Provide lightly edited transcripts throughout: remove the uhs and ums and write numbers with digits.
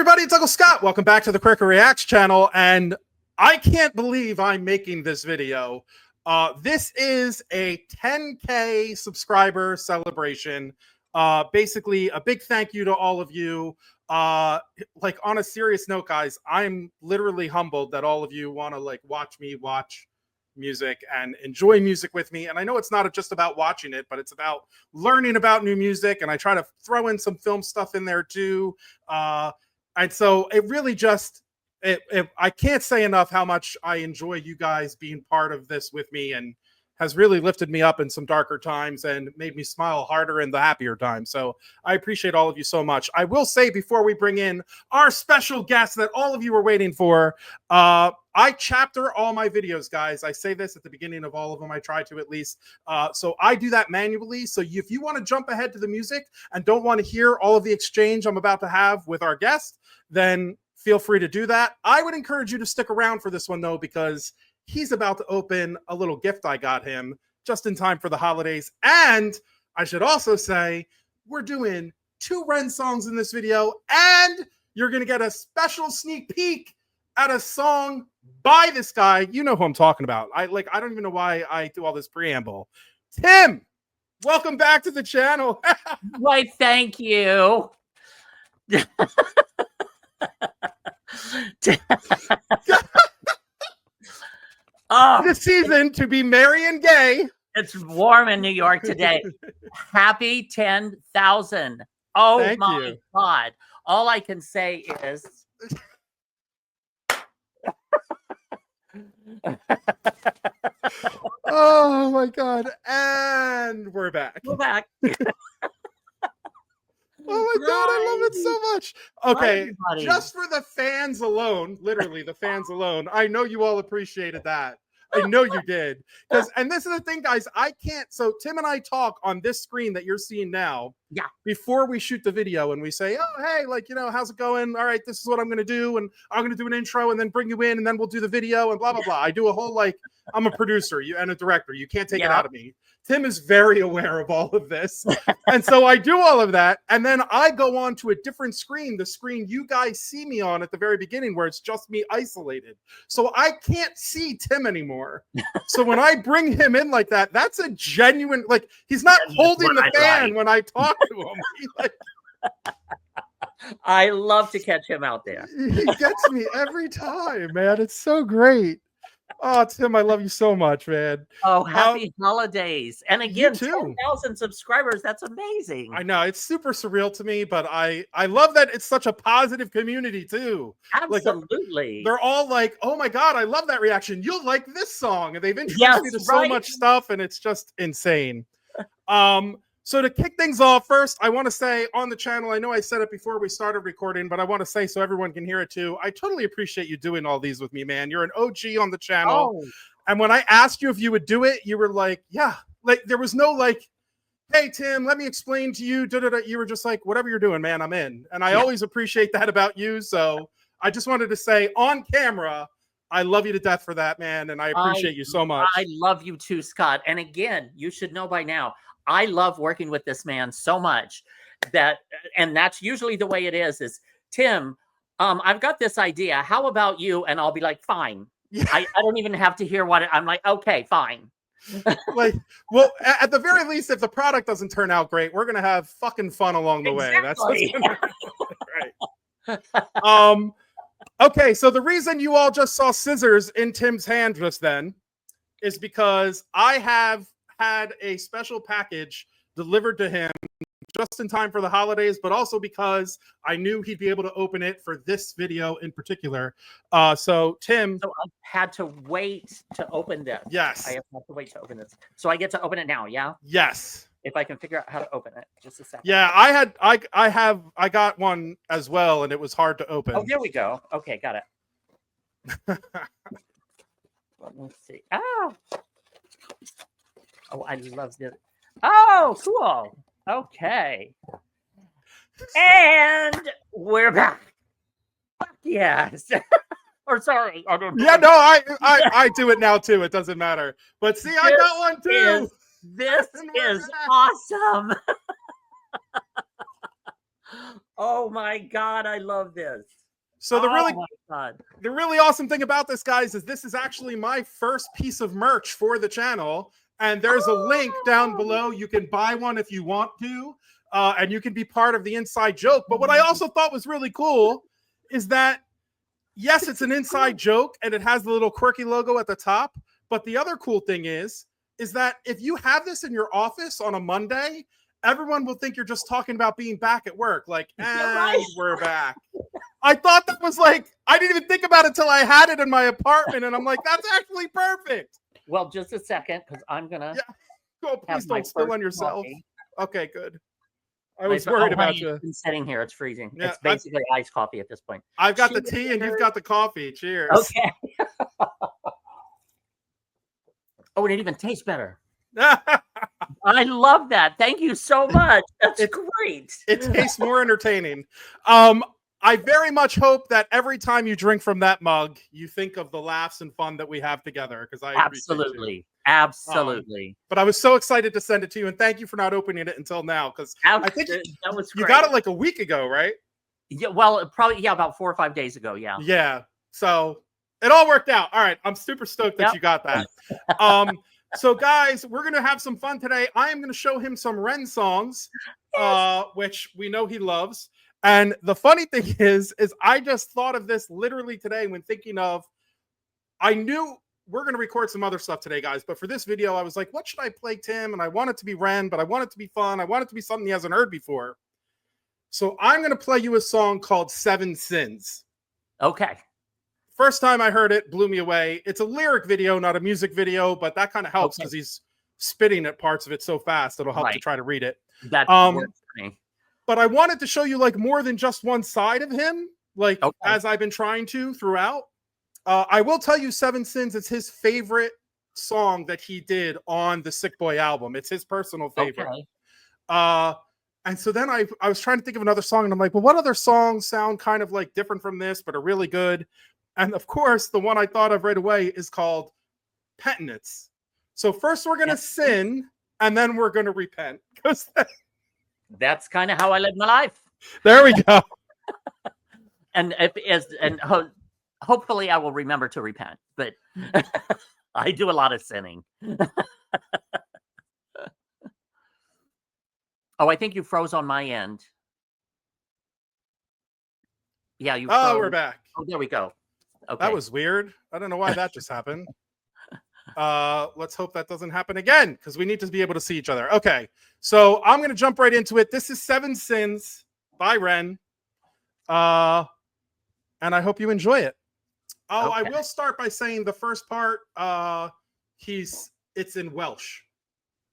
everybody, it's Uncle Scott. Welcome back to the QwerkyReax channel, and I can't believe I'm making this video. This is a 10K subscriber celebration. Basically, a big thank you to all of you. Like, on a serious note, guys, I'm literally humbled that all of you want to watch me watch music and enjoy music with me. And I know it's not just about watching it, but it's about learning about new music, and I try to throw in some film stuff in there too. And so it really just I can't say enough how much I enjoy you guys being part of this with me, and has really lifted me up in some darker times and made me smile harder in the happier times. So I appreciate all of you so much. I will say, before we bring in our special guest that all of you were waiting for, I chapter all my videos, guys. I say this at the beginning of all of them. I try to, at least. So I do that manually. So if you want to jump ahead to the music and don't want to hear all of the exchange I'm about to have with our guest, then feel free to do that. I would encourage you to stick around for this one, though, because he's about to open a little gift I got him just in time for the holidays. And I should also say, we're doing 2 Ren songs in this video, and you're going to get a special sneak peek at a song by this guy. You know who I'm talking about. I don't even know why I do all this preamble. Tim, welcome back to the channel. Why, thank you. Oh, this season to be merry and gay. It's warm in New York today. Happy 10,000. Oh, thank my you. God. All I can say is oh my God. And we're back. We're back. Oh my God, I love it so much. Okay, Hi, just for the fans alone, literally the fans alone, I know you all appreciated that. I know you did. And this is the thing, guys, I can't. So Tim and I talk on this screen that you're seeing now. Yeah. Before we shoot the video, and we say, oh, hey, how's it going? All right, this is what I'm going to do. And I'm going to do an intro and then bring you in, and then we'll do the video and blah, blah, blah. I do a whole, I'm a producer and a director. You can't take it out of me. Tim is very aware of all of this. And so I do all of that. And then I go on to a different screen, the screen you guys see me on at the very beginning, where it's just me isolated. So I can't see Tim anymore. So when I bring him in like that, that's a genuine, he's not holding the fan when I talk to him. I love to catch him out there. He gets me every time, man. It's so great. Oh, Tim, I love you so much, man. Oh, happy holidays. And again, 10,000 subscribers. That's amazing. I know. It's super surreal to me, but I love that it's such a positive community, too. Absolutely. They're all like, oh, my God, I love that reaction. You'll like this song. And they've introduced me to so much stuff, and it's just insane. So to kick things off, first, I want to say on the channel, I know I said it before we started recording, but I want to say so everyone can hear it too. I totally appreciate you doing all these with me, man. You're an OG on the channel. Oh. And when I asked you if you would do it, you were like, yeah. There was no hey, Tim, let me explain to you. You were just like, whatever you're doing, man, I'm in. And I always appreciate that about you. So I just wanted to say on camera, I love you to death for that, man. And I appreciate you so much. I love you too, Scott. And again, you should know by now, I love working with this man so much and that's usually the way it is Tim, I've got this idea. How about you? And I'll be like, fine. Yeah. I don't even have to hear I'm like, okay, fine. Well, at the very least, if the product doesn't turn out great, we're going to have fucking fun along the way. That's what's gonna right. Okay. So the reason you all just saw scissors in Tim's hand just then is because I have had a special package delivered to him just in time for the holidays, but also because I knew he'd be able to open it for this video in particular. So Tim, so I had to wait to open this. Yes, I have to wait to open this. So I get to open it now. Yeah. Yes. If I can figure out how to open it, just a second. Yeah, I got one as well, and it was hard to open. Oh, there we go. Okay, got it. Let me see. Oh. Oh, I love this. Oh, cool. Okay. And we're back. Yes. Or sorry. I don't know. Yeah, no, I do it now too. It doesn't matter. But see, I got one too. This is awesome. Oh my God, I love this. So the my really awesome thing about this, guys, is this is actually my first piece of merch for the channel. And there's a link down below. You can buy one if you want to, and you can be part of the inside joke. But what I also thought was really cool is that, yes, it's an inside joke and it has the little Qwerky logo at the top. But the other cool thing is that if you have this in your office on a Monday, everyone will think you're just talking about being back at work. Like, and we're back. I thought that was like, I didn't even think about it until I had it in my apartment. And I'm like, that's actually perfect. Well, just a second, because I'm going to. Yeah. Oh, please don't spill on yourself. Coffee. Okay, good. I was worried about you. It's been sitting here. It's freezing. Yeah, it's basically iced coffee at this point. I've got the tea and you've got the coffee. Cheers. Okay. Oh, and it even tastes better. I love that. Thank you so much. That's great. It tastes more entertaining. I very much hope that every time you drink from that mug, you think of the laughs and fun that we have together. Because I absolutely. But I was so excited to send it to you, and thank you for not opening it until now. Because I think that was you got it like a week ago, right? Yeah. Well, probably about 4 or 5 days ago. Yeah. Yeah. So it all worked out. All right. I'm super stoked that you got that. So guys, we're going to have some fun today. I am going to show him some Ren songs, which we know he loves. And the funny thing is I just thought of this literally today when thinking of, I knew we're going to record some other stuff today, guys. But for this video, I was like, what should I play Tim? And I want it to be Ren, but I want it to be fun. I want it to be something he hasn't heard before. So I'm going to play you a song called 7 Sins. Okay. First time I heard it, blew me away. It's a lyric video, not a music video, but that kind of helps because he's spitting at parts of it so fast. It'll help to try to read it. That works for me. But I wanted to show you like more than just one side of him, like as I've been trying to throughout. I will tell you 7 Sins is his favorite song that he did on the Sick Boy album. It's his personal favorite. Okay. And so then I was trying to think of another song, and I'm like, well, what other songs sound kind of like different from this, but are really good? And of course, the one I thought of right away is called Penitence. So first we're going to sin, and then we're going to repent. That's kind of how I live my life. There we go. Hopefully I will remember to repent, but I do a lot of sinning. Oh, I think you froze on my end. Yeah, you froze. Oh, we're back. Oh, there we go. Okay. That was weird. I don't know why that just happened. Let's hope that doesn't happen again, because we need to be able to see each other. Okay, so I'm going to jump right into it. This is 7 Sins by Ren. And I hope you enjoy it. Oh, I will start by saying the first part, it's in Welsh.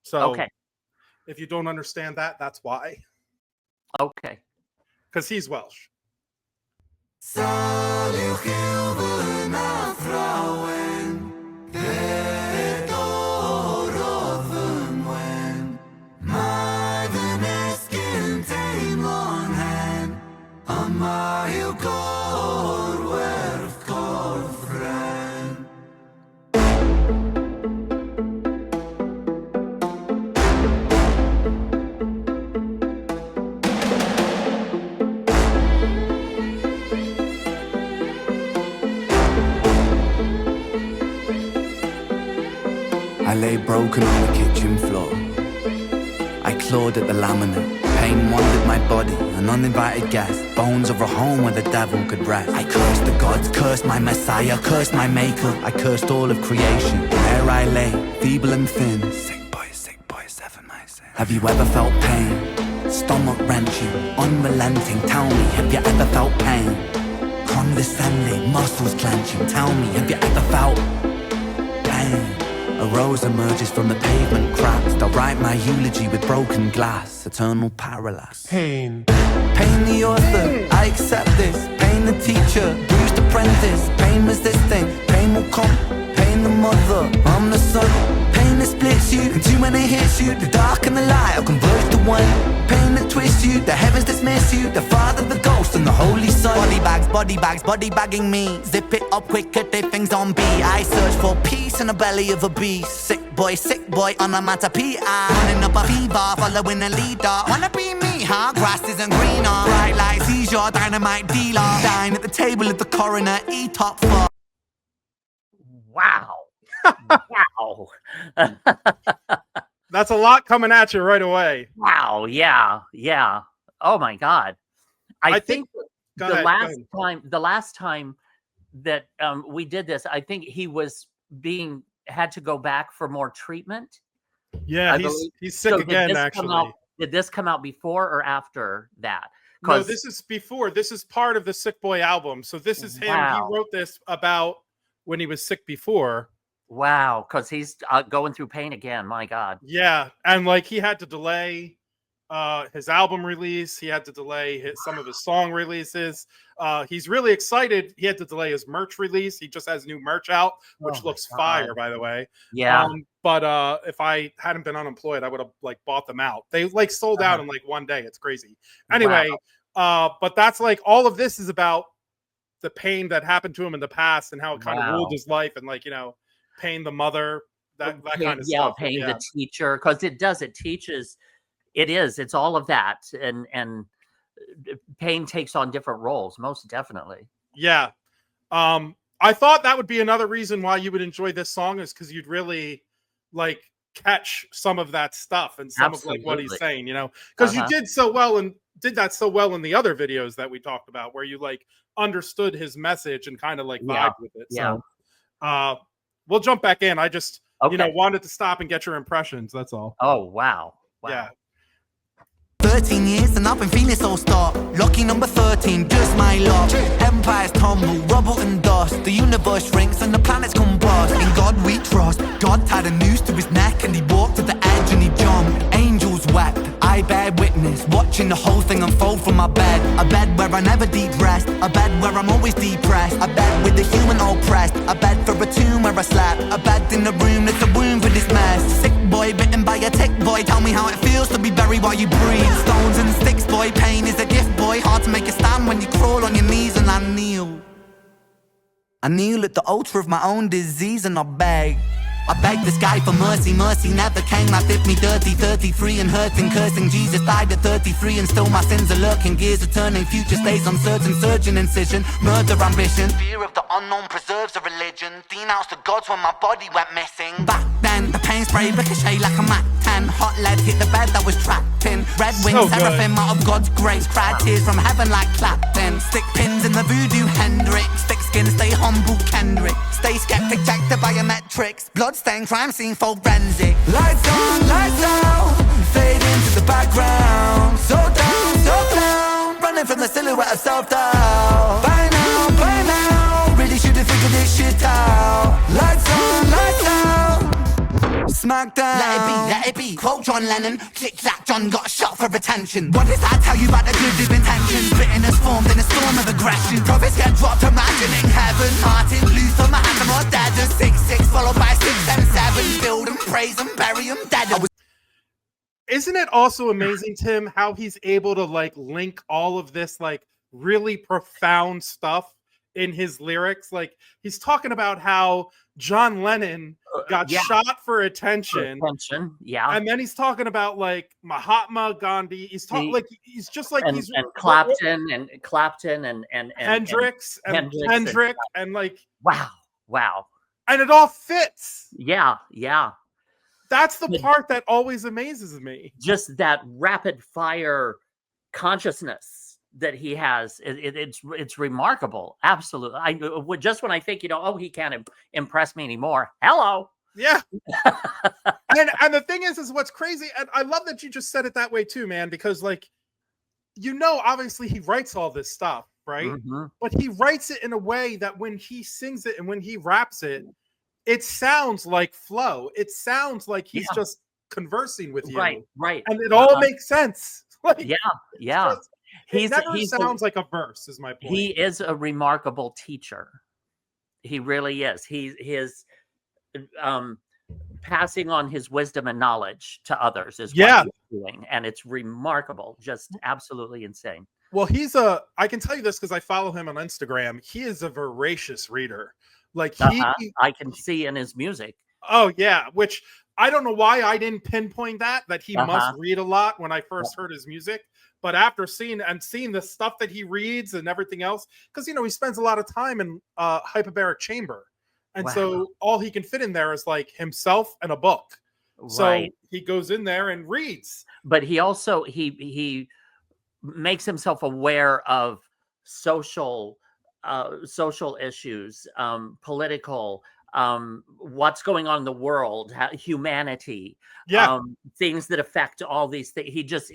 So if you don't understand that, that's why. Okay. Because he's Welsh. I lay broken on the kitchen floor. I clawed at the laminate. Pain wandered my body, an uninvited guest. Bones of a home where the devil could rest. I cursed the gods, cursed my messiah, cursed my maker. I cursed all of creation. There I lay, feeble and thin. Sick boy, 7 my sin. Have you ever felt pain? Stomach wrenching, unrelenting. Tell me, have you ever felt pain? Condescending, muscles clenching. Tell me, have you ever felt pain? A rose emerges from the pavement cracks. I'll write my eulogy with broken glass. Eternal parallax. Pain. Pain the author, I accept this. Pain the teacher, bruised apprentice. Pain resisting, pain will come. Pain the mother, I'm the son. Pain that splits you, and too many hits you. The dark and the light will converge to one. Pain that twists you, the heavens dismiss you. The Father, the Ghost, and the Holy Son. Body bagging me. Zip it up quick, cut their things on B. I search for peace in the belly of a beast. Sick boy, on a matapia. Running up a fever, following a leader. Wanna be me, huh? Grass isn't greener. Bright lights, he's your dynamite dealer. Dine at the table of the coroner, eat top 4. Wow. Wow. That's a lot coming at you right away. Wow. Yeah. Yeah. Oh my God. I think the last time that we did this, I think he was had to go back for more treatment. Yeah, he's sick again, actually. Did this come out before or after that? No, this is before. This is part of the Sick Boy album. So this is him. He wrote this about when he was sick before. Wow, because he's going through pain again. My God. Yeah, and like he had to delay his album release. He had to delay some of his song releases. He's really excited. He had to delay his merch release. He just has new merch out, which looks fire, by the way. Yeah. But if I hadn't been unemployed, I would have like bought them out. They like sold out in like one day. It's crazy. Anyway, but that's like all of this is about the pain that happened to him in the past and how it kind of ruled his life, and like, you know, pain the mother, that kind of stuff. Pain the teacher, because it teaches. It's all of that, and pain takes on different roles, most definitely. Yeah. I thought that would be another reason why you would enjoy this song, is because you'd really like catch some of that stuff and some of like what he's saying, you know, because you did that so well in the other videos that we talked about, where you like understood his message and kind of like vibed with it. So we'll jump back in. I just wanted to stop and get your impressions. That's all. Oh, wow. Yeah. 13 years and I've been feeling so stark. Lucky number 13, just my luck. Empires tumble, rubble and dust. The universe shrinks and the planets combust. In God we trust. God tied a noose to his neck and he walked to the edge and he jumped. Angels wept, I bear witness, watching the whole thing unfold from my bed. A bed where I never deep rest, a bed where I'm always depressed, a bed with the human oppressed, a bed for a tomb where I slept, a bed in the room that's a womb for this mess. Sick boy bitten by a tick boy, tell me how it feels to be buried while you breathe. Stones and sticks boy, pain is a gift boy, hard to make a stand when you crawl on your knees. And I kneel at the altar of my own disease and I beg this guy for mercy. Mercy never came, I did me dirty. 33 and hurting, cursing. Jesus died at 33 and still my sins are lurking. Gears are turning, future stays uncertain. Surgeon incision, murder ambition. Fear of the unknown preserves a religion. Denounced the gods when my body went missing. Back then, the pain spray ricochet like a Mac 10. Hot lead hit the bed that was trapped in. Red wings, seraphim out of God's grace. Cried tears from heaven like Clapton. Stick pins in the voodoo Hendrix. Thick skin, stay humble Kendrick. Stay skeptic, check the biometrics. Bloodstained crime scene forensic. Lights on, lights out. Fade into the background. So down. Running from the silhouette of self-doubt. By now, really should have figured this shit out. Lights on, lights out. Smackdown. Let it be. Quote John Lennon. Click clack, John got shot for attention. What does that tell you about the good of intentions? Bitterness formed in a storm of aggression. Prophets get dropped, imagining heaven. Martin Luther, Mahatma, or dead. 6-6 followed by 6 and 7. Build and praise and bury them dead. Isn't it also amazing, Tim, how he's able to like link all of this like really profound stuff in his lyrics? Like he's talking about how John Lennon got shot for attention. Yeah. And then he's talking about like Mahatma Gandhi. He's talking like he's just like he's Clapton and Hendrix and Hendrick and like wow. And it all fits. Yeah. That's the part that always amazes me. Just that rapid fire consciousness that he has. It's remarkable. Absolutely. Just when I think, he can't impress me anymore. Hello. Yeah. and the thing is what's crazy. And I love that you just said it that way too, man, because like, obviously he writes all this stuff, right? Mm-hmm. But he writes it in a way that when he sings it and when he raps it, it sounds like flow. It sounds like he's just conversing with you. Right. And it all makes sense. Like, yeah. He never sounds like a verse, is my point. He is a remarkable teacher. He really is. He is passing on his wisdom and knowledge to others is what he's doing. And it's remarkable. Just absolutely insane. Well, I can tell you this because I follow him on Instagram. He is a voracious reader. Like I can see in his music. Oh yeah, which I don't know why I didn't pinpoint that he must read a lot when I first heard his music. But after seeing the stuff that he reads and everything else, because he spends a lot of time in hyperbaric chamber, and so all he can fit in there is like himself and a book. So he goes in there and reads. But he also he makes himself aware of social issues, political, what's going on in the world, humanity, things that affect all these things. He just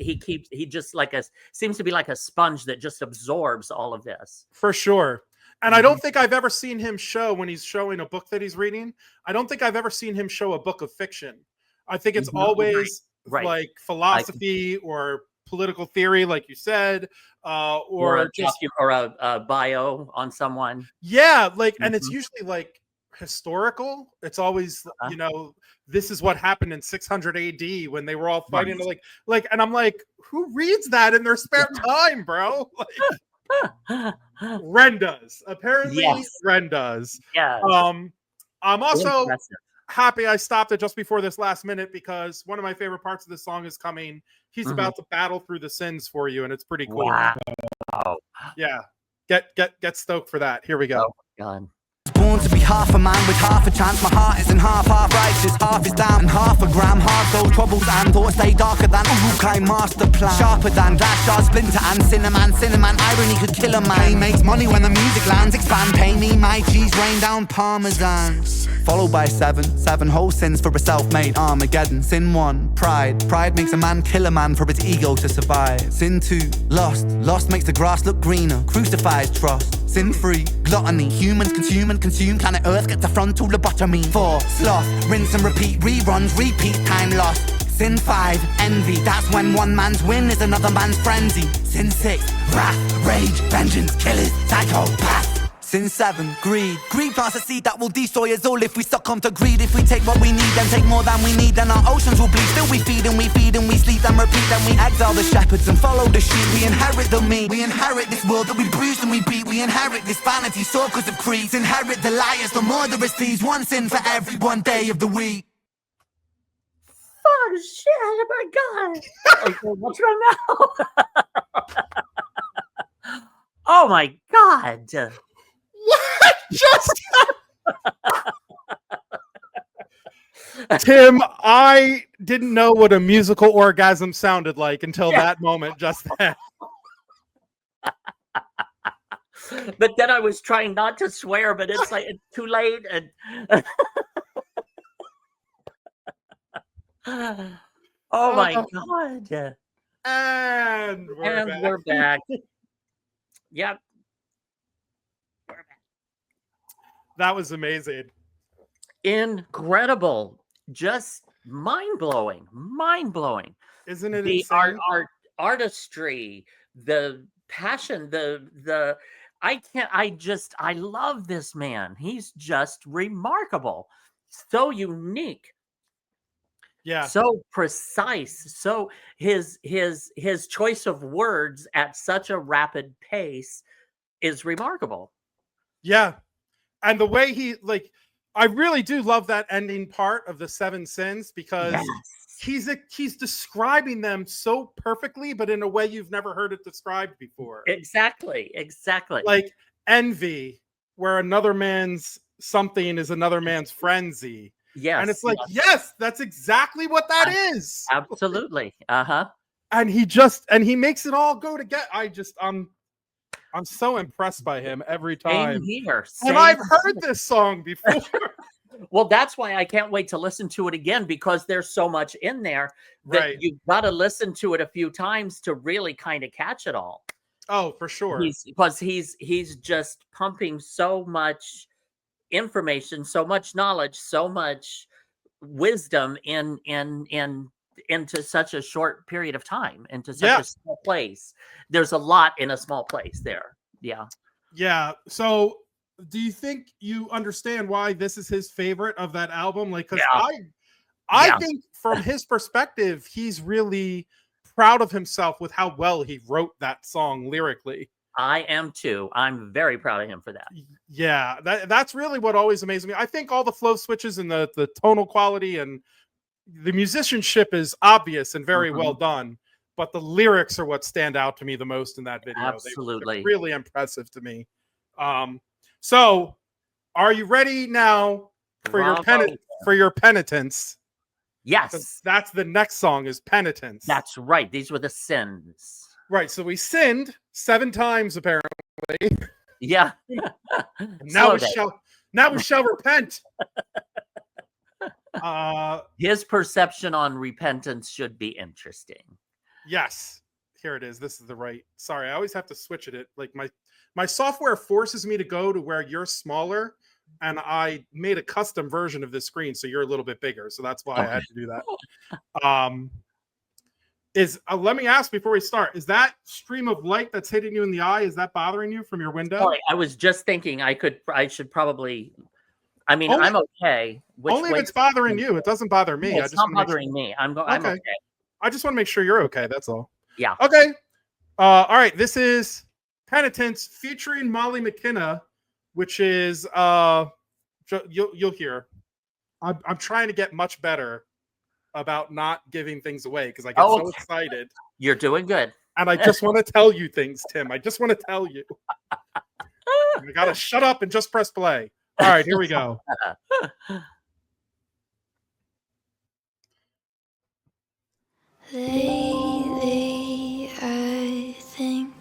seems to be like a sponge that just absorbs all of this. For sure. And I don't think I've ever seen him show, when he's showing a book that he's reading, I don't think I've ever seen him show a book of fiction. I think it's always like philosophy or political theory, like you said, or a bio on someone. Yeah, like, and it's usually like historical. It's always this is what happened in 600 AD when they were all fighting. Like, and I'm like, who reads that in their spare time, bro? Like, Ren does. Apparently, Ren does. Yeah. I'm also happy I stopped it just before this last minute, because one of my favorite parts of this song is coming. He's about to battle through the sins for you, and it's pretty cool. Wow. Yeah. Get stoked for that. Here we go. Oh my God. Born to be half a man with half a chance. My heart isn't half righteous, half is down and half a gram. Hard those troubles and thoughts stay darker than Urukai master plan. Sharper than glass shard, splinter and cinnamon. Irony could kill a man. He makes money when the music lands. Expand, pay me my cheese, rain down parmesan. Followed by seven whole sins for a self-made Armageddon. Sin 1, pride. Pride makes a man kill a man for its ego to survive. Sin 2, lust makes the grass look greener. Crucifies trust. Sin 3, gluttony. Humans consume and consume. Planet Earth gets a frontal lobotomy. 4, sloth. Rinse and repeat. Reruns, repeat. Time lost. Sin 5, envy. That's when one man's win is another man's frenzy. Sin 6, wrath, rage, vengeance, killers, psychopath. Sin 7, greed. Greed plants a seed that will destroy us all if we succumb to greed. If we take what we need, then take more than we need, then our oceans will bleed. Still we feed and we sleep and repeat. Then we exile the shepherds and follow the sheep. We inherit the meat. We inherit this world that we bruise and we beat. We inherit this vanity, circles of creeds. Inherit the liars, the murderous thieves. One sin for every one day of the week. Oh shit! Oh my God! Okay, what's wrong now? Oh my God! What just Tim, I didn't know what a musical orgasm sounded like until that moment just then. But then I was trying not to swear, but it's like it's too late. And oh my God! And we're back. Yep. That was amazing. Incredible. Just mind-blowing. Isn't it the insane? artistry, the passion, I love this man. He's just remarkable. So unique. Yeah. So precise. So his choice of words at such a rapid pace is remarkable. Yeah. And the way he, like, I really do love that ending part of the 7 sins, because he's describing them so perfectly, but in a way you've never heard it described before. Exactly. Like envy, where another man's something is another man's frenzy. Yes. And it's like, yes, that's exactly what that is. Absolutely. And he makes it all go together. I'm so impressed by him every time. Same here. And I've heard this song before. Well, that's why I can't wait to listen to it again, because there's so much in there that you've got to listen to it a few times to really kind of catch it all. Oh, for sure. Because he's just pumping so much information, so much knowledge, so much wisdom into such a short period of time, into such a small place. There's a lot in a small place there. Yeah. So do you think you understand why this is his favorite of that album? Like, because I think from his perspective, he's really proud of himself with how well he wrote that song lyrically. I am too. I'm very proud of him for that. Yeah, that's really what always amazes me. I think all the flow switches and the tonal quality and the musicianship is obvious and very well done. but the lyrics are what stand out to me the most in that video. Absolutely. They're really impressive to me. So are you ready now for your penitence? Yes. That's the next song is Penitence. That's right. These were the sins. Right. So we sinned 7 times apparently. Yeah. Now we shall repent. His perception on repentance should be interesting. Yes. Here it is. This is the right. Sorry, I always have to switch it. Like my software forces me to go to where you're smaller, and I made a custom version of this screen so you're a little bit bigger. So that's why I had to do that. Let me ask before we start, is that stream of light that's hitting you in the eye, is that bothering you from your window? Sorry, I was just thinking I should probably, I mean, I'm okay. Only if it's bothering you. It doesn't bother me. No, it's not bothering me. I'm okay. I just want to make sure you're okay. That's all. Yeah. Okay. All right. This is Penitence featuring Molly McKenna, which is you'll hear. I'm trying to get much better about not giving things away because I get so excited. You're doing good. And I just want to tell you things, Tim. I just want to tell you. I gotta shut up and just press play. All right, here we go. Lately, I think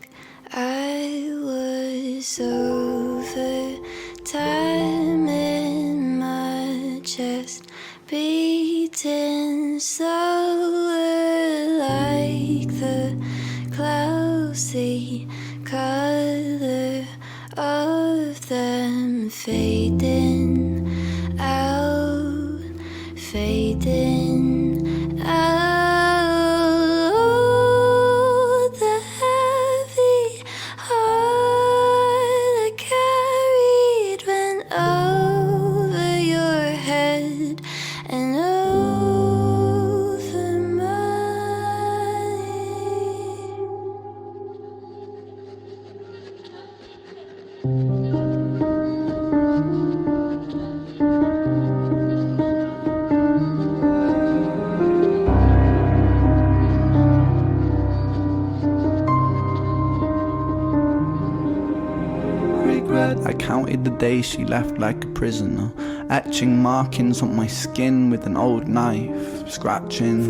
I was over time in my chest, beating slower like the clouds, the color of them fading out, fading out. The heavy heart I carried went over your head and over mine. I counted the days she left like a prisoner, etching markings on my skin with an old knife, scratching.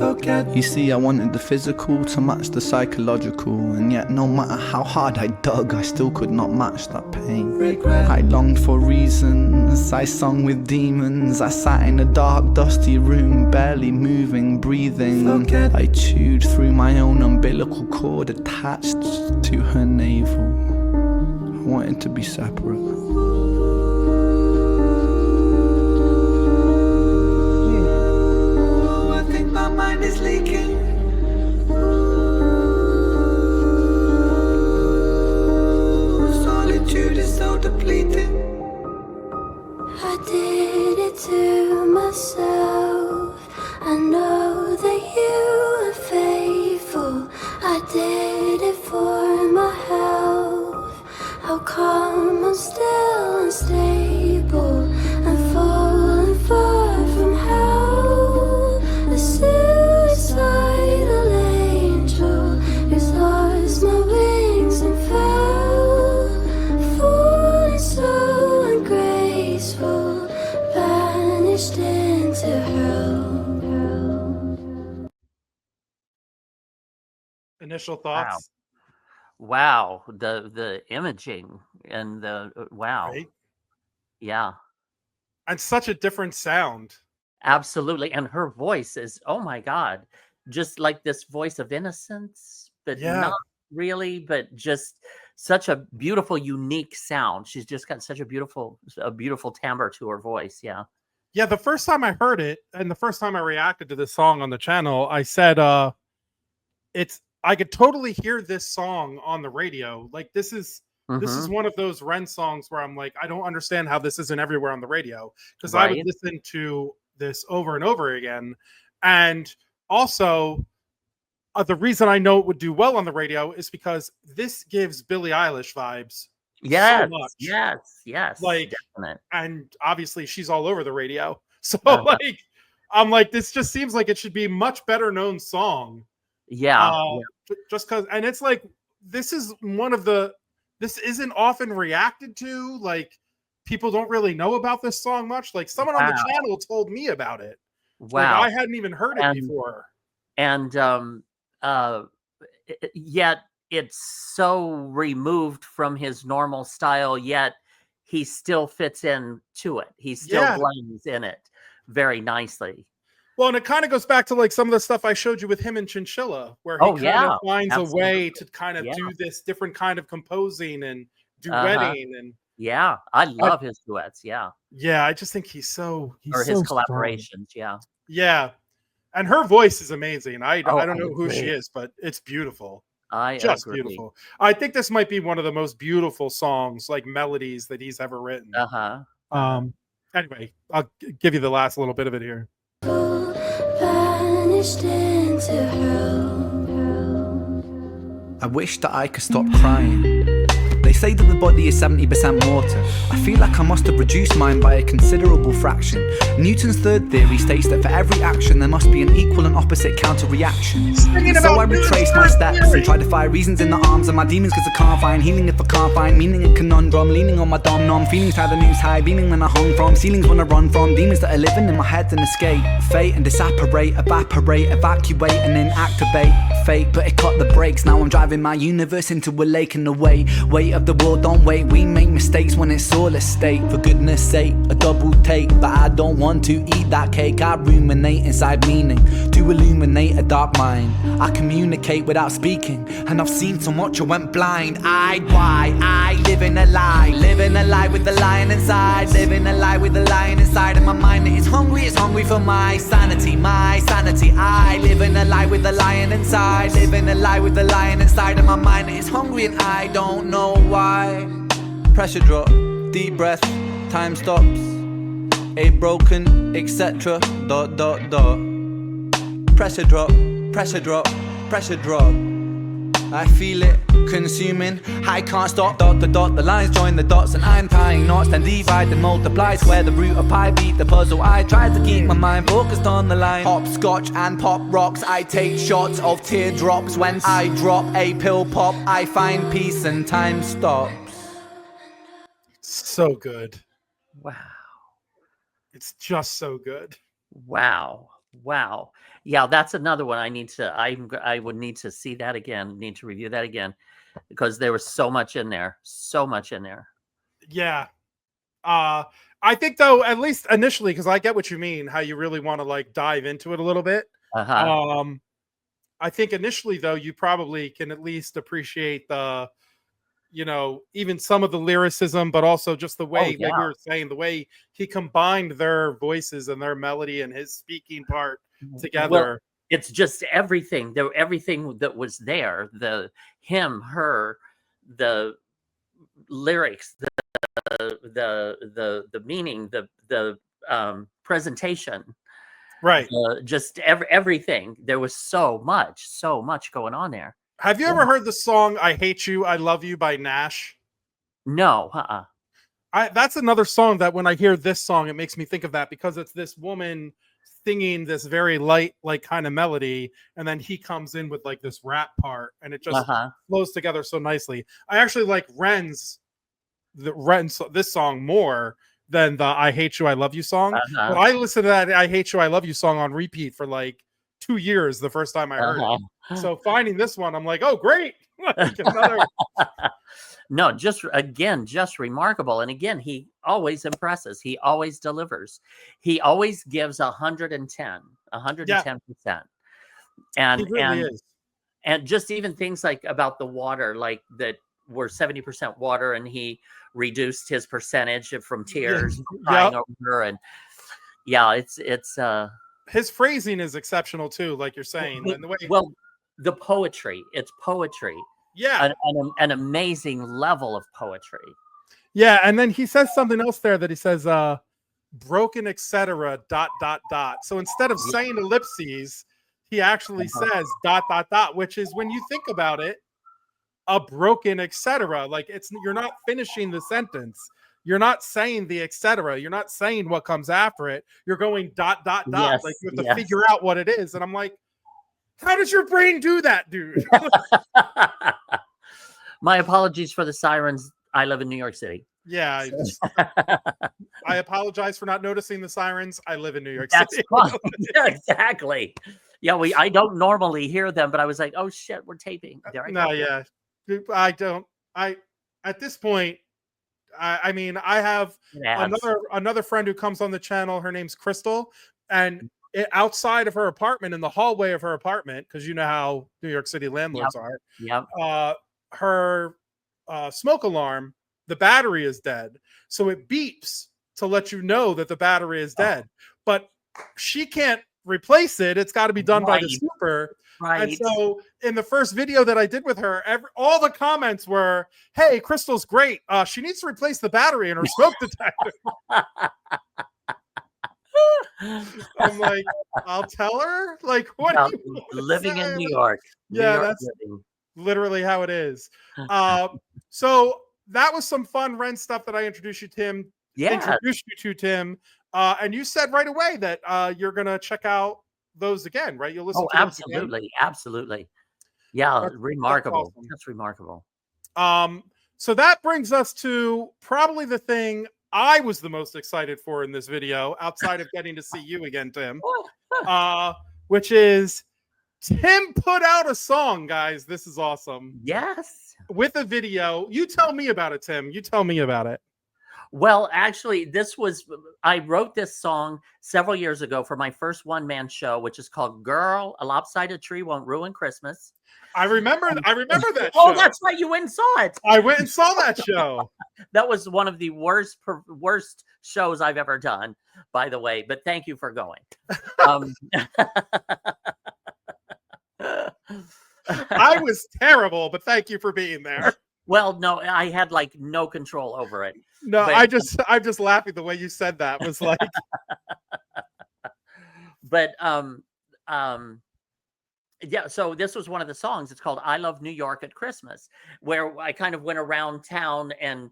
You see, I wanted the physical to match the psychological, and yet no matter how hard I dug, I still could not match that pain. I longed for reasons, I sung with demons, I sat in a dark dusty room, barely moving, breathing. I chewed through my own umbilical cord attached to her navel. I wanted to be separate. I think my mind is leaking. Solitude is so depleting. I did it to myself. I know that you are faithful. I did it for my health. How come I'm still unstable and falling far from hell? The suicidal angel who's lost my wings and fell, falling so ungraceful, vanished into hell. Initial thoughts. Wow, the imaging and the wow. Right? Yeah. And such a different sound. Absolutely. And her voice is, oh my God, just like this voice of innocence, but not really, but just such a beautiful, unique sound. She's just got such a beautiful timbre to her voice. Yeah. Yeah, the first time I heard it and the first time I reacted to this song on the channel, I said I could totally hear this song on the radio. Like this is one of those Ren songs where I'm like, I don't understand how this isn't everywhere on the radio, because I would listen to this over and over again. And also the reason I know it would do well on the radio is because this gives Billie Eilish vibes. Yes, so much. yes. Like, definite. And obviously she's all over the radio. So like, I'm like, this just seems like it should be a much better known song. Yeah. Just because, and it's like, this is this isn't often reacted to. Like, people don't really know about this song much. Like, someone on the channel told me about it. Like, I hadn't even heard it before. And yet it's so removed from his normal style, yet he still fits in to it. He still blends in it very nicely. Well, and it kind of goes back to like some of the stuff I showed you with him and Chinchilla, where he kind of finds a way to kind of do this different kind of composing and duetting. And yeah, I love his duets. Yeah. Yeah, I just think he's so his collaborations. Strong. Yeah. And her voice is amazing. I don't know who she is, but it's beautiful. Just agree. Beautiful. I think this might be one of the most beautiful songs, like melodies, that he's ever written. Anyway, I'll give you the last little bit of it here. I wish that I could stop crying. They say that the body is 70% water. I feel like I must have reduced mine by a considerable fraction. Newton's third theory states that for every action there must be an equal and opposite counter-reaction. So I retrace my steps and try to find reasons in the arms of my demons, cause I can't find healing if I can't find meaning in conundrum. Leaning on my dom-nom, feelings how the news high, beaming when I hung from ceilings when I run from demons that are living in my head and escape fate and disapparate, evaporate, evacuate and then activate fate. But it cut the brakes, now I'm driving my universe into a lake in the way of the world, don't wait. We make mistakes when it's all a state. For goodness sake, a double take. But I don't want to eat that cake. I ruminate inside meaning to illuminate a dark mind. I communicate without speaking, and I've seen so much I went blind. I live in a lie with the lion inside. Living a lie with the lion inside of my mind. It's hungry for my sanity, I live in a lie with the lion inside. Living a lie with the lion inside of my mind. It's hungry and I don't know why. Pressure drop, deep breath, time stops. A broken, etc. ... Pressure drop, pressure drop, pressure drop. I feel it consuming, I can't stop. ... The lines join the dots and I'm tying knots. Then divide and multiply, square the root of pi, beat the puzzle. I try to keep my mind focused on the line. Hopscotch and pop rocks, I take shots of teardrops. When I drop a pill pop, I find peace and time stops. So good. Wow. It's just so good. Wow. Yeah, that's another one I need to, I would need to see that again, need to review that again, because there was so much in there. Yeah. I think though, at least initially, because I get what you mean, how you really want to like dive into it a little bit. I think initially though, you probably can at least appreciate the, you know, even some of the lyricism, but also just the way, like you were saying, the way he combined their voices and their melody and his speaking part together. Well, it's just everything. Everything that was there, the him, her, the lyrics, the meaning, the presentation, right? Just everything. There was so much going on there. Have you ever heard the song "I Hate You, I Love You" by Nash? No. That's another song that when I hear this song, it makes me think of that, because it's this woman singing this very light, like kind of melody, and then he comes in with like this rap part, and it just flows together so nicely. I actually like this song more than the "I Hate You, I Love You" song. But I listened to that "I Hate You, I Love You" song on repeat for like 2 years the first time I heard it. So finding this one, I'm like, oh, great. Like another... No, just remarkable. And again, he always impresses. He always delivers. He always gives 110%. And he really is. And just even things like about the water, like that were 70% water, and he reduced his percentage from tears crying over. And it's his phrasing is exceptional too, like you're saying. And the way, the poetry, it's poetry. Yeah. An amazing level of poetry. Yeah. And then he says something else there that he says, broken, etc. ... So instead of saying ellipses, he actually says ... which is, when you think about it, a broken, etc. Like you're not finishing the sentence. You're not saying the etc. You're not saying what comes after it. You're going ... Like you have to figure out what it is. And I'm like, How does your brain do that, dude? My apologies for the sirens. I live in New York City. Yeah, I apologize for not noticing the sirens. I live in New York That's City. fine. Yeah, exactly. Yeah, I don't normally hear them, but I was like, oh shit, we're taping. There I No, go. yeah, I don't. At this point, I mean, I have another friend who comes on the channel. Her name's Crystal, and outside of her apartment, in the hallway of her apartment, because you know how New York City landlords are. Yep. Her smoke alarm, the battery is dead, so it beeps to let you know that the battery is dead. But she can't replace it. It's got to be done by the super. Right. And so in the first video that I did with her, all the comments were, "Hey, Crystal's great. She needs to replace the battery in her smoke detector." I'm like, I'll tell her. Like, what? Well, living in New York. Yeah, New York that's living. literally how it is. So that was some fun Ren stuff that I introduced you to, Tim. And you said right away that you're gonna check out those again, right? You'll listen. Oh, absolutely, absolutely. Yeah, remarkable. That's remarkable. So that brings us to probably the thing I was the most excited for in this video, outside of getting to see you again, Tim. Which is Tim put out a song, guys. This is awesome. Yes. With a video. You tell me about it, Tim. You tell me about it. Well, actually, I wrote this song several years ago for my first one-man show, which is called Girl, A Lopsided Tree Won't Ruin Christmas. I remember that show. Oh, that's right. You went and saw it. I went and saw that show. That was one of the worst shows I've ever done, by the way, but thank you for going. I was terrible, but thank you for being there. Well, no, I had like no control over it. No, but, I'm just laughing. The way you said that was like, but yeah, so this was one of the songs. It's called I Love New York at Christmas, where I kind of went around town and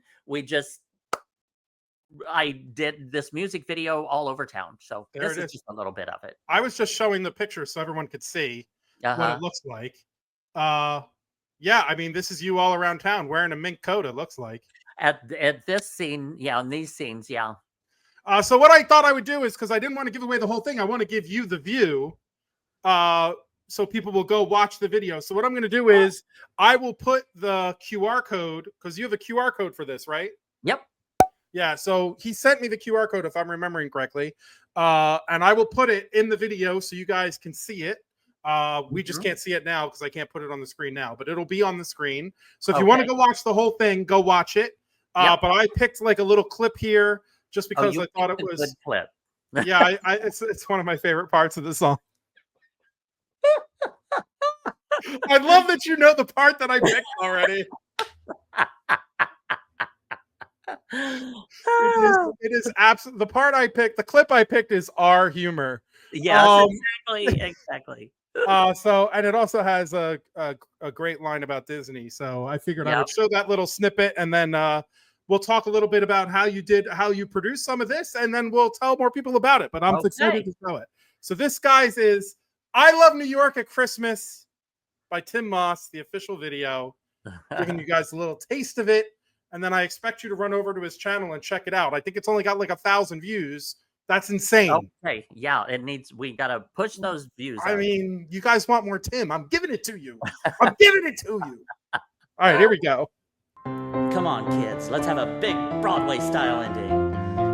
I did this music video all over town. So this is just a little bit of it. I was just showing the picture so everyone could see what it looks like. Yeah, I mean, this is you all around town wearing a mink coat, it looks like. At this scene, yeah, in these scenes, yeah. So what I thought I would do is, because I didn't want to give away the whole thing, I want to give you the view. So people will go watch the video. So what I'm going to do is I will put the QR code, because you have a QR code for this, right? Yep. Yeah, so he sent me the QR code, if I'm remembering correctly. And I will put it in the video so you guys can see it. We just can't see it now because I can't put it on the screen now, but it'll be on the screen. So if you want to go watch the whole thing, go watch it. But I picked like a little clip here just because I thought it was a good clip. Yeah, it's one of my favorite parts of the song. I love that you know the part that I picked already. It is absolutely the part I picked. The clip I picked is our humor. Yes, exactly. So, and it also has a great line about Disney. So I figured I would show that little snippet, and then we'll talk a little bit about how you produced some of this, and then we'll tell more people about it. But I'm excited to show it. So this, guys, is I Love New York at Christmas by Tim Moss, the official video, giving you guys a little taste of it. And then I expect you to run over to his channel and check it out. I think it's only got like 1,000 views. That's insane. Okay, yeah, we got to push those views. I mean, you guys want more Tim. I'm giving it to you. I'm giving it to you. All right, here we go. Come on, kids. Let's have a big Broadway style ending.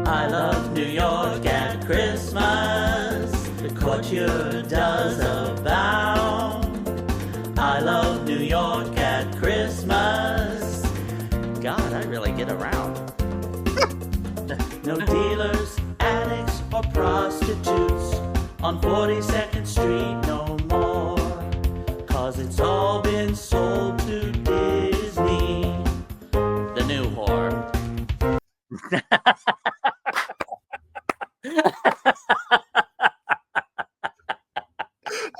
I love New York at Christmas. The courtier does abound. I love New York at Christmas. God, I really get around. No dealers, addicts, or prostitutes on 42nd Street no more. 'Cause it's all been sold to Disney, the new whore.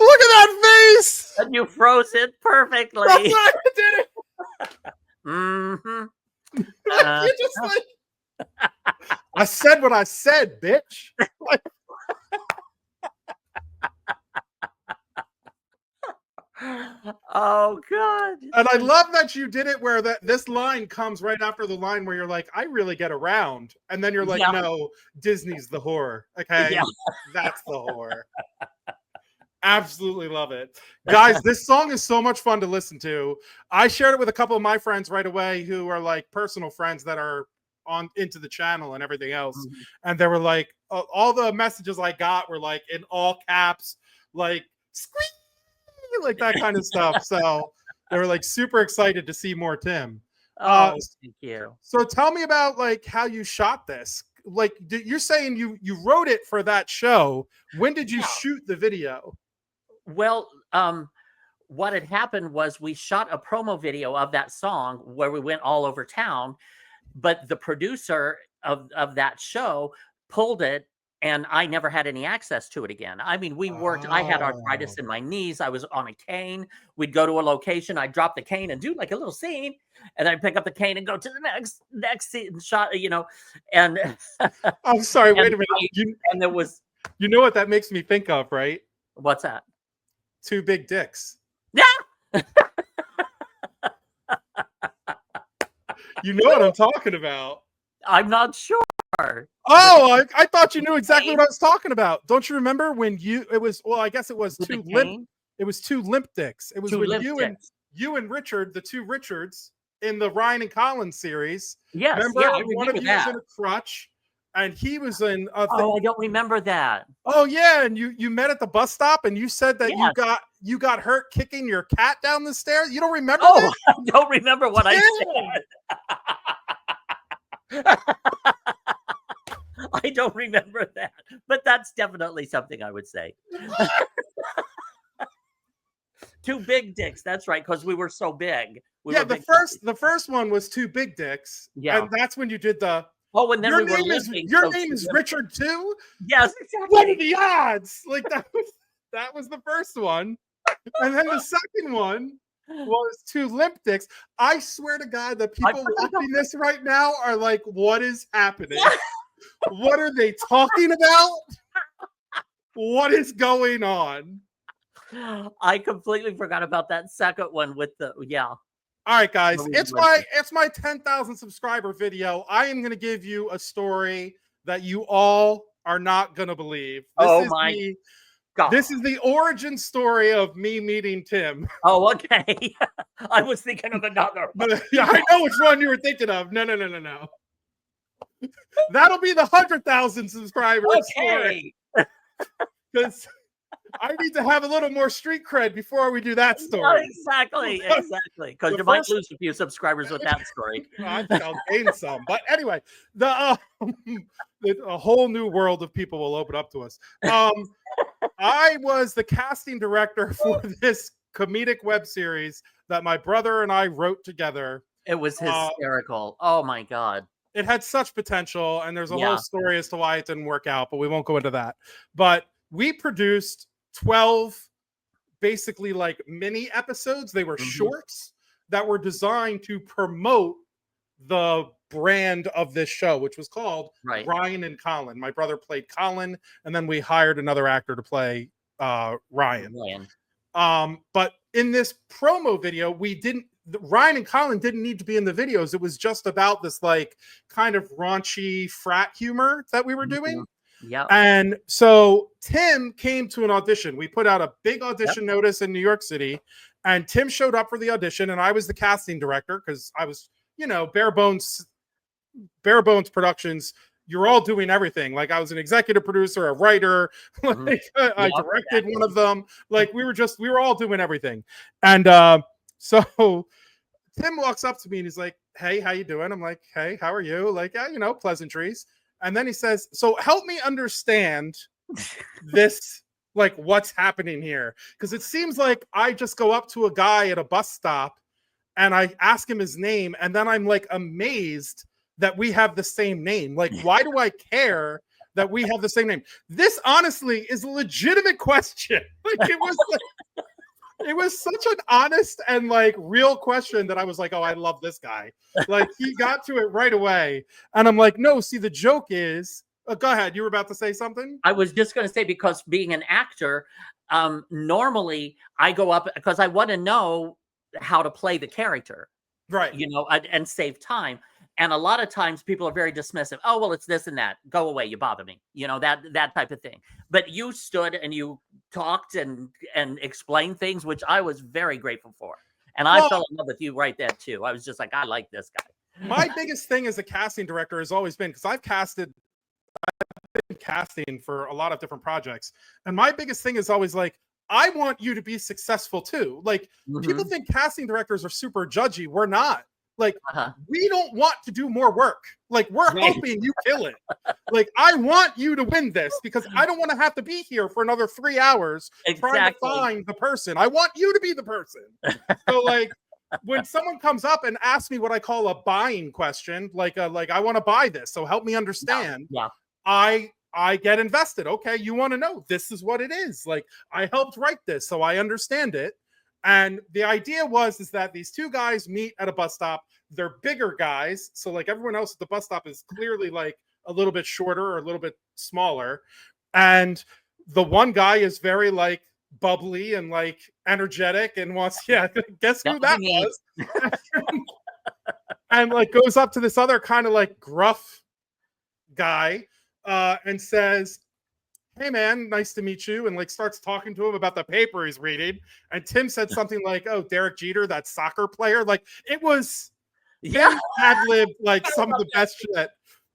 Look at that face! And you froze it perfectly. That's why I did it. Mm-hmm. You just like I said what I said, bitch. Oh God. And I love that you did it where this line comes right after the line where you're like, I really get around. And then you're like, Yeah. no, Disney's the whore. Okay. Yeah. That's the whore. Absolutely love it. Guys, this song is so much fun to listen to. I shared it with a couple of my friends right away who are like personal friends that are on into the channel and everything else. Mhm. And they were like, all the messages I got were like in all caps, like squeak, like that kind of stuff. So they were like super excited to see more Tim. Oh, thank you. So tell me about like how you shot this. Like you're saying you wrote it for that show. When did you Yeah. shoot the video? Well, what had happened was we shot a promo video of that song where we went all over town, but the producer of that show pulled it and I never had any access to it again. I mean, we worked, I had arthritis in my knees. I was on a cane. We'd go to a location. I'd drop the cane and do like a little scene and I'd pick up the cane and go to the next scene shot, you know, and I'm sorry, wait a minute. And there was, you know what that makes me think of, right? what's that? Two big dicks. Yeah. You know what I'm talking about. I'm not sure. Oh, I thought you knew exactly what I was talking about. Don't you remember when it was, well, I guess it was With two the limp, cane? it was two limp dicks. It was Two with limp dicks. you and Richard, the two Richards in the Ryan and Colin series. Yes, Remember, yeah, I one of remember you that. was in a crutch and he was in a Oh, I don't remember that. Oh yeah, and you met at the bus stop and you said that Yes. you got hurt kicking your cat down the stairs. You don't remember Oh, that? I don't remember what I said. I don't remember that, but that's definitely something I would say. Two big dicks. That's right, because we were so big. Yeah, the first one was two big dicks. Yeah. And that's when you did the Oh, and then your we were name is limping, your so name is limping. Richard too? Yes, exactly. What are the odds? Like that was the first one. And then the second one was two limp dicks. I swear to God, the people watching this right now are like, what is happening? What are they talking about? What is going on? I completely forgot about that second one with the All right, guys, What it's was my 10,000 subscriber video. I am going to give you a story that you all are not going to believe. God. This is the origin story of me meeting Tim. Oh, okay. I was thinking of another. But, yeah, I know which one you were thinking of. No. That'll be the 100,000 subscribers story. Because I need to have a little more street cred before we do that story. Exactly. Because you might lose a few subscribers with that story. I think I'll gain some. But anyway, a whole new world of people will open up to us. I was the casting director for this comedic web series that my brother and I wrote together. It was hysterical. Oh my God. It had such potential, and there's a whole story as to why it didn't work out, but we won't go into that. But we produced 12 basically like mini episodes. They were shorts that were designed to promote the brand of this show, which was called Ryan and Colin. My brother played Colin, and then we hired another actor to play Ryan. But in this promo video, Ryan and Colin didn't need to be in the videos. It was just about this like kind of raunchy frat humor that we were doing. Yeah. And so Tim came to an audition. We put out a big audition notice in New York City, and Tim showed up for the audition, and I was the casting director because I was, bare bones productions. You're all doing everything. Like I was an executive producer, a writer, like I directed one of them. Like we were all doing everything. And so Tim walks up to me and he's like, "Hey, how you doing?" I'm like, "Hey, how are you?" Like, yeah, pleasantries. And then he says, "So help me understand this, like what's happening here. Because it seems like I just go up to a guy at a bus stop and I ask him his name. And then I'm like amazed that we have the same name. Like, why do I care that we have the same name?" This honestly is a legitimate question. Like it was such an honest and like real question that I was like, "Oh, I love this guy." Like he got to it right away. And I'm like, "No, see, the joke is," go ahead. You were about to say something? I was just going to say, because being an actor, Normally I go up because I want to know how to play the character, Right. you know, and save time. And a lot of times people are very dismissive. Oh, well, it's this and that. Go away. You bother me. You know, that type of thing. But you stood and you talked and explained things, which I was very grateful for. And I fell in love with you right then too. I was just like, I like this guy. My biggest thing as a casting director has always been, because I've been casting for a lot of different projects. And my biggest thing is always like, I want you to be successful too. Like, people think casting directors are super judgy. We're not. Like, we don't want to do more work. Like, we're hoping you kill it. Like, I want you to win this because I don't want to have to be here for another 3 hours trying to find the person. I want you to be the person. So, like, when someone comes up and asks me what I call a buying question, like I want to buy this, so help me understand. Yeah. I get invested. Okay, you want to know, this is what it is. Like, I helped write this, so I understand it. And the idea is that these two guys meet at a bus stop. They're bigger guys. So like everyone else at the bus stop is clearly like a little bit shorter or a little bit smaller. And the one guy is very like bubbly and like energetic and wants, guess who that was? And like goes up to this other kind of like gruff guy and says, hey man, nice to meet you, and like starts talking to him about the paper he's reading. And Tim said something like, oh, Derek Jeter, that soccer player. Like, it was ad-libbed like some of the best shit.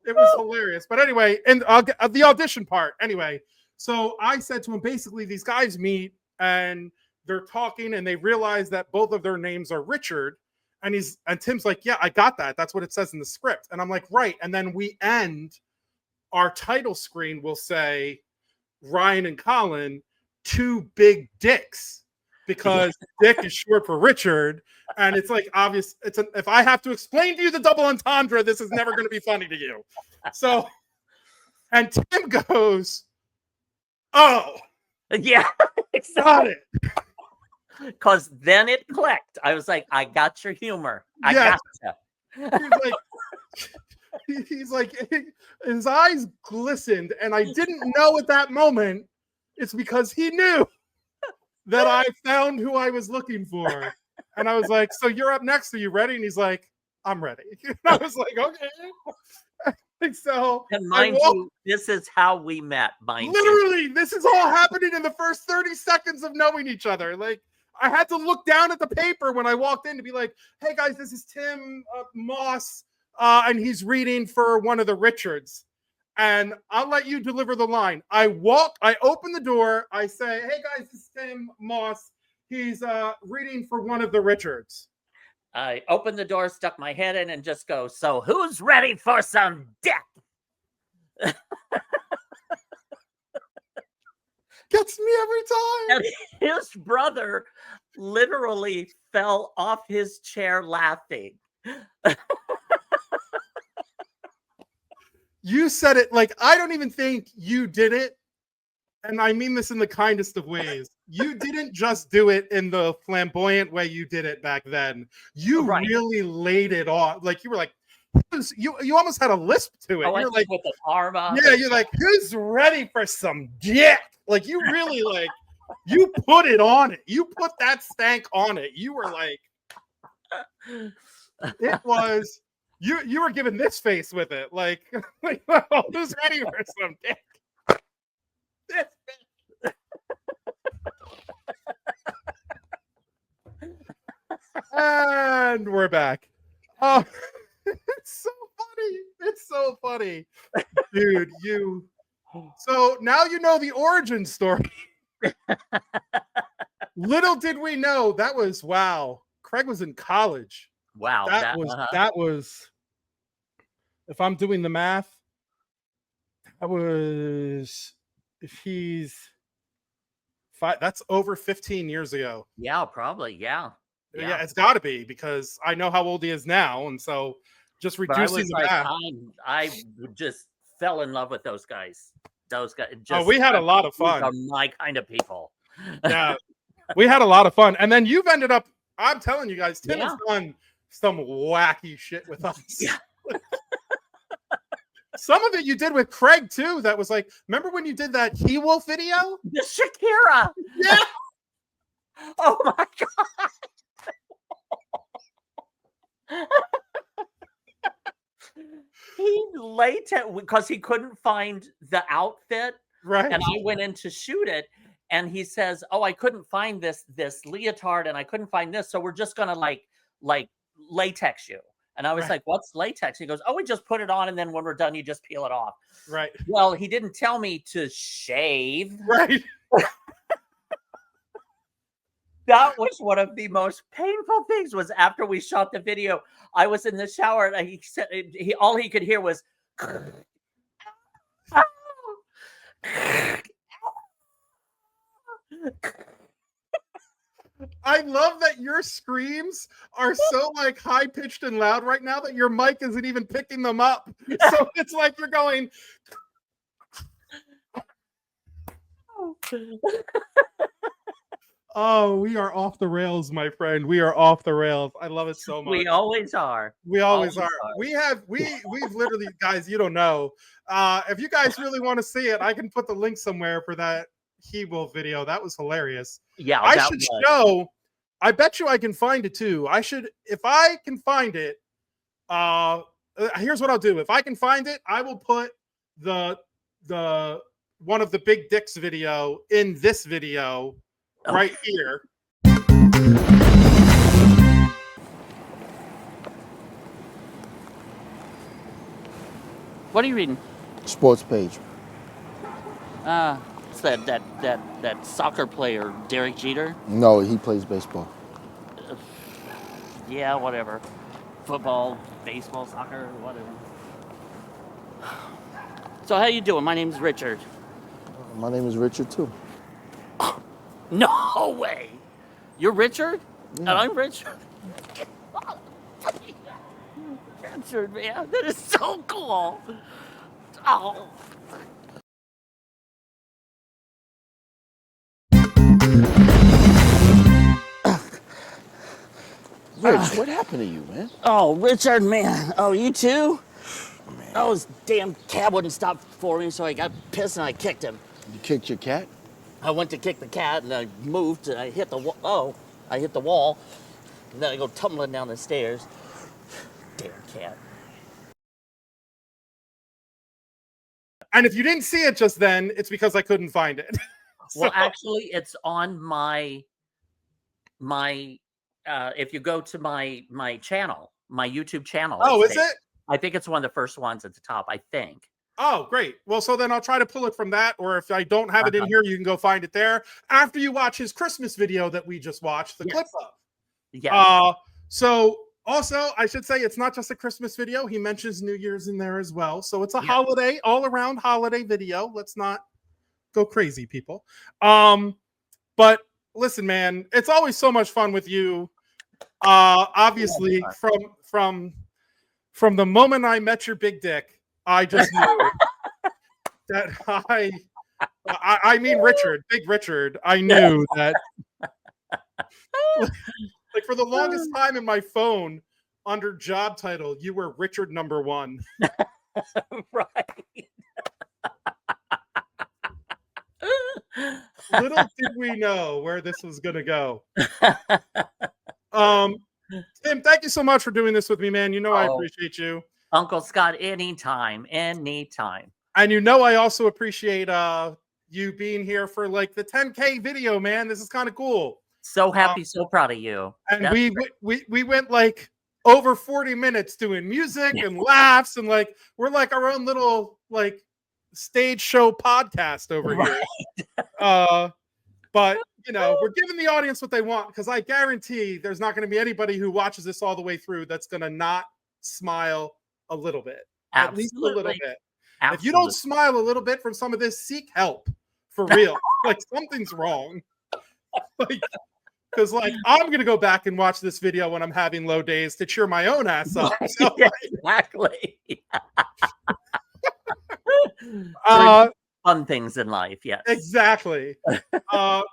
It was hilarious. But anyway, and the audition part anyway, so I said to him, basically these guys meet and they're talking and they realize that both of their names are Richard, and Tim's like, yeah, I got that, that's what it says in the script. And I'm like, right. And then we end, our title screen will say Ryan and Colin, two big dicks, because dick is short for Richard. And it's like obvious. If I have to explain to you the double entendre, this is never going to be funny to you. So, and Tim goes, oh, yeah, got it. Because then it clicked. I was like, I got your humor. I got you. He's like, his eyes glistened, and I didn't know at that moment it's because he knew that I found who I was looking for. And I was like, so you're up next, are you ready? And he's like, I'm ready. And I was like, okay. So, and mind you, this is how we met. Literally, this is all happening in the first 30 seconds of knowing each other. Like, I had to look down at the paper when I walked in to be like, hey guys, this is Tim Moss. And he's reading for one of the Richards. And I'll let you deliver the line. I open the door. I say, hey guys, this is Tim Moss. He's reading for one of the Richards. I opened the door, stuck my head in, and just go, so who's ready for some death? Gets me every time. And his brother literally fell off his chair laughing. You said it like, I don't even think you did it. And I mean this in the kindest of ways. You didn't just do it in the flamboyant way you did it back then. You really laid it on. Like, you were like, you almost had a lisp to it. Oh, you're like, with the arm up. Yeah, you're like, who's ready for some dick? Like, you really like, you put it on it. You put that stank on it. You were like, it was, you were giving this face with it. Like oh, who's ready for some dick? This and we're back. Oh, it's so funny. It's so funny. Dude, so now you know the origin story. Little did we know that was, wow, Craig was in college. Wow. That was, if I'm doing the math, that was, if he's that's over 15 years ago. Yeah, probably. Yeah, it's got to be, because I know how old he is now, and so just reducing the math. I just fell in love with those guys. We had a lot of fun. Are my kind of people. Yeah, we had a lot of fun, and then you've ended up. I'm telling you guys, Tim has done some wacky shit with us. Yeah. Some of it you did with Craig too. That was like, remember when you did that He Wolf video? The Shakira. Yeah. Oh my god. He latex because he couldn't find the outfit, Right. and I went in to shoot it, and he says, "Oh, I couldn't find this leotard, and I couldn't find this, so we're just gonna like latex you." And I was like, "What's latex?" He goes, "Oh, we just put it on, and then when we're done, you just peel it off." Right. Well, he didn't tell me to shave. Right. That was one of the most painful things. Was after we shot the video, I was in the shower, and he said all he could hear was. I love that your screams are so like high pitched and loud right now that your mic isn't even picking them up. So it's like you're going. Oh, we are off the rails, my friend. We are off the rails. I love it so much. We always are. We always are. We've literally, guys, you don't know. If you guys really want to see it, I can put the link somewhere for that He Wolf video. That was hilarious. Yeah, I should show. I bet you I can find it too. I should, if I can find it. Here's what I'll do. If I can find it, I will put the one of the big dicks video in this video right here. What are you reading? Sports page. It's that soccer player, Derek Jeter. No, he plays baseball. Yeah, whatever. Football, baseball, soccer, whatever. So how you doing? My name's Richard. My name is Richard too. No way. You're Richard? Yeah. And I'm Richard? Richard, man. That is so cool. Oh. Rich, what happened to you, man? Oh, Richard, man. Oh, you too? Man. Oh, this damn cat wouldn't stop for me, so I got pissed and I kicked him. You kicked your cat? I went to kick the cat and I moved and I hit the wall. Oh, I hit the wall. And then I go tumbling down the stairs. Damn cat. And if you didn't see it just then, it's because I couldn't find it. So, well, actually, it's on my if you go to my channel, my YouTube channel. oh, is it? I think it's one of the first ones at the top, I think. Oh, great. Well, so then I'll try to pull it from that, or if I don't have it in here, you can go find it there after you watch his Christmas video that we just watched the clip of. Yeah. So also, I should say it's not just a Christmas video. He mentions New Year's in there as well. So it's a holiday, all-around holiday video. Let's not go crazy, people. But listen, man, it's always so much fun with you. Obviously, from the moment I met your big dick, I just knew that I mean Richard, Big Richard. I knew that like for the longest time in my phone under job title, you were Richard #1. Right. Little did we know where this was gonna go. Tim, thank you so much for doing this with me, man. You know I appreciate you. Uncle Scott, anytime. And you know I also appreciate you being here for like the 10K video, man. This is kind of cool. So happy, so proud of you. And we went like over 40 minutes doing music and laughs, and like we're like our own little like stage show podcast over here. But you know, we're giving the audience what they want, because I guarantee there's not going to be anybody who watches this all the way through that's going to not smile a little bit. At least a little bit. Absolutely. If you don't smile a little bit from some of this, seek help for real. Like something's wrong. Like, because like I'm going to go back and watch this video when I'm having low days to cheer my own ass up. So, exactly. Fun things in life, yes. Exactly. All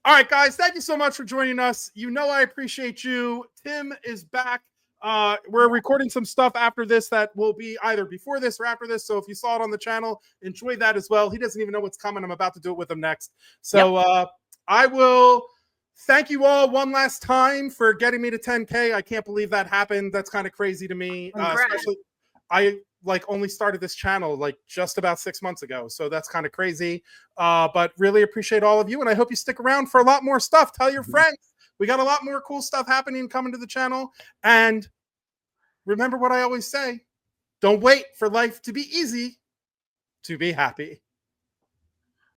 right, guys, thank you so much for joining us. You know I appreciate you. Tim is back We're recording some stuff after this that will be either before this or after this. So if you saw it on the channel, enjoy that as well. He doesn't even know what's coming. I'm about to do it with him next. So I will thank you all one last time for getting me to 10K. I can't believe that happened. That's kind of crazy to me. Especially I only started this channel like just about 6 months ago. So that's kind of crazy. But really appreciate all of you. And I hope you stick around for a lot more stuff. Tell your friends. We got a lot more cool stuff happening coming to the channel. And remember what I always say. Don't wait for life to be easy to be happy.